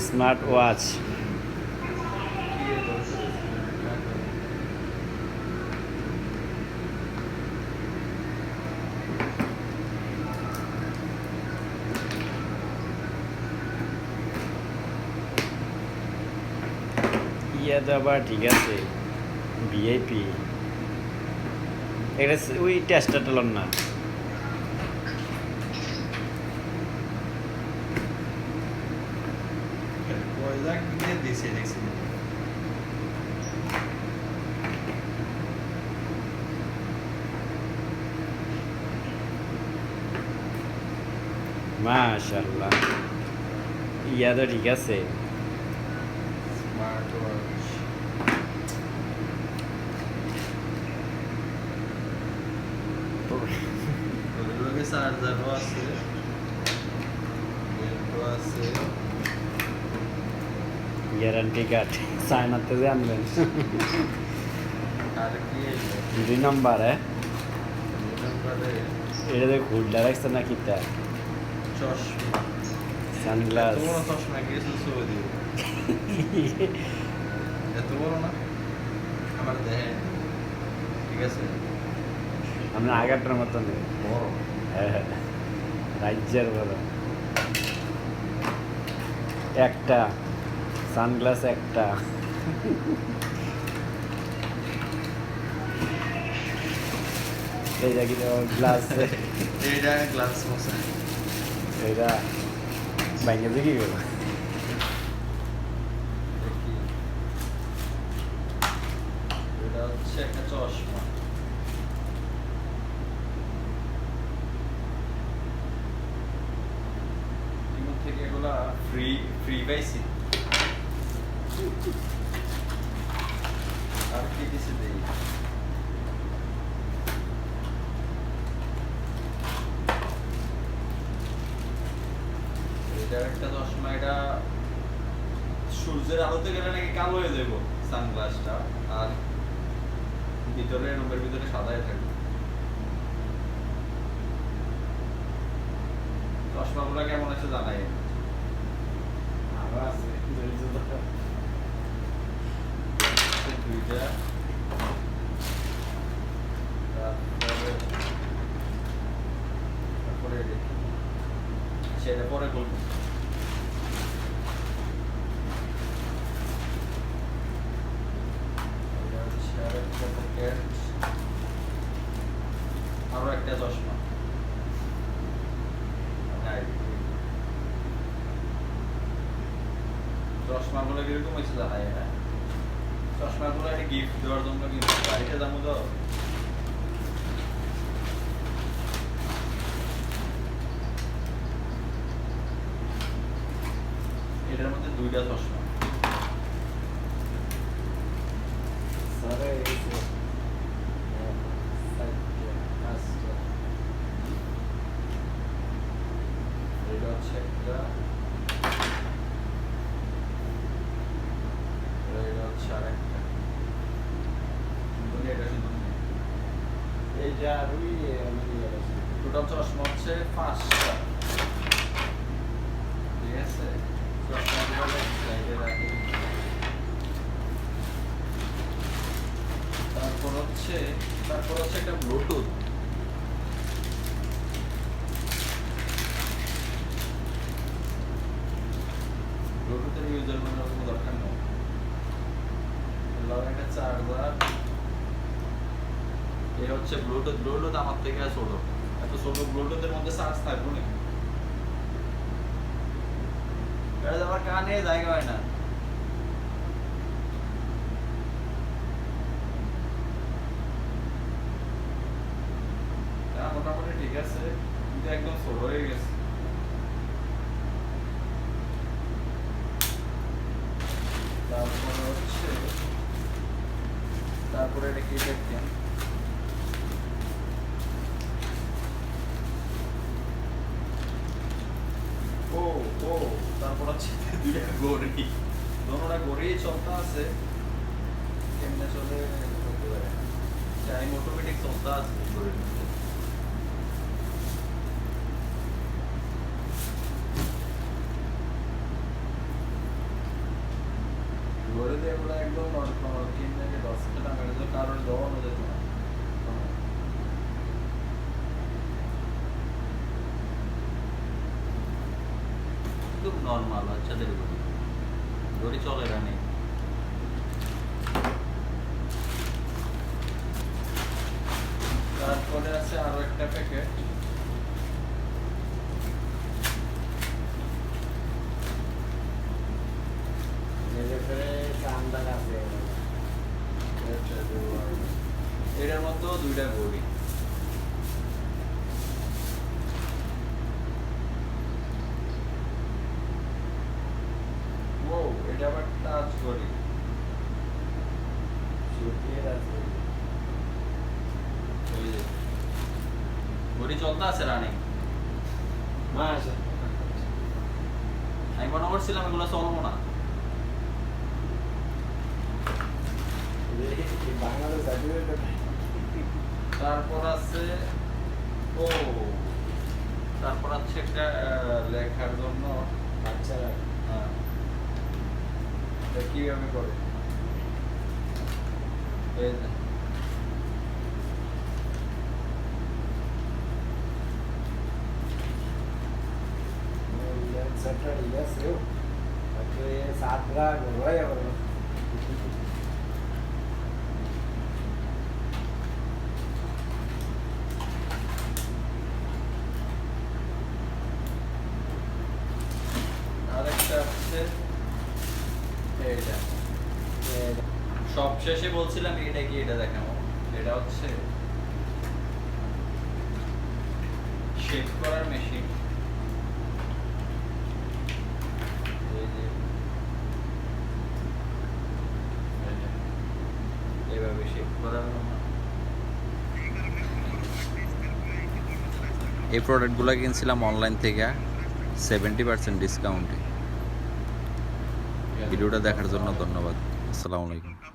Smart watch. ইয়া তো আবার ঠিক আছে, ভিআইপি। এটা ওই টেস্টারটা লন না। মাশাআল্লাহ, ইয়া তো ঠিক আছে। স্মার্ট ওয়াচ ওগুলোকে চার্জারও আছে, বেল্টও আছে। গ্যারান্টি কার্ড চায়নাতে যে আনবেন। আর কি এলো? 2 নম্বর দুই নম্বরে এটা যে খুলটা রাখছে না কিতা চশমা। সানগ্লাস। এত বড় চশমা গেছে সৌদি, এত বড় না আমার দেখেন, ঠিক আছে আমরা আগারটার মতো নেই। বড়। হ্যাঁ, রাজ্যের বড়। একটা সানগ্লাস একটা। এই জায়গি গ্লাস, এইটা গ্লাস মশা। এটা বাইকে দেখি গেল। দেখি, এটা হচ্ছে একটা চশমা। ইমন থেকে এগুলা ফ্রি ফ্রি পাইছি। আর কি কিছু দেই? এটা একটা চশমা, এটা সূর্যের আলোতে গেলে নাকি কালো হয়ে যাবো সানগ্লাসটা, আর ভিতরে রুমের ভিতরে সাদাই থাকবে। চশমাগুলো কেমন আছে জানাই। আরো আছে দুইটা, তারপরে দেখি সেটা পরে বলবো। এটা হচ্ছে আরেকটা প্যাকেট, আরো একটা চশমা। চশমাগুলো কিরকম হয়েছে জানাই না। চশমাগুলো একটা গিফট দেওয়ার জন্য কিন্তু বাড়িতে যাবো তো। এটার মধ্যে দুইটা চশমা। এটা হচ্ছে একটা, এটা হচ্ছে আরেকটা। সুন্দর, এটা সুন্দর। এইটা ওই টোটাল চশমা হচ্ছে 5টা। ঠিক আছে, চশমাগুলো সাইডে রাখি। তারপর হচ্ছে একটা ব্লুটুথ। ব্লুটুথের ইউজার কোনো দরকার নেই। একটা চার্জার। এই হচ্ছে ব্লুটুথ। ব্লুটুথ আমার থেকে ছোট, এত ছোট ব্লুটুথের মধ্যে চার্জ থাকবো না। এটা আমার কানে জায়গা হয় না। মোটামুটি ঠিক আছে, কিন্তু একদম ছোট হয়ে গেছে। তারপরে এটা কি দেখছেন? ও ও তারপর হচ্ছে দুইটা গড়ি, দোনোটা গড়ি চলতে আছে। কেমনে চলে বলতে পারে না, টাইম অটোমেটিক চলতে আছে গড়ির মধ্যে। একদম নর্মাল কিনে 10 টাকা তো কারোর দেওয়ানো যেত না একদম নর্মাল বাচ্চাদের ঘড়ি ঘড়ি চলে রানি তারপরে আছে আরো একটা প্যাকেট এটার মতো দুইটা ঘড়ি ও এটা আবার টাচ ঘড়ি ওই যে ঘড়ি চলতে আছে রানি আমি মনে করছিলাম এগুলো চলবো না তারপর আছে ও তারপর আছে একটা লেখার জন্য বাচ্চারা হ্যাঁ এটা কিভাবে করে এই যে আরেকটা আছে এইটা সবশেষে বলছিলাম এটা কি এটা দেখাবো এটা হচ্ছে শেপ করার মেশিন এই যে এইভাবে শেপ করার এই প্রোডাক্টগুলো কিনছিলাম অনলাইন থেকে 70% ডিসকাউন্টে ভিডিওটা দেখার জন্য ধন্যবাদ আসসালামু আলাইকুম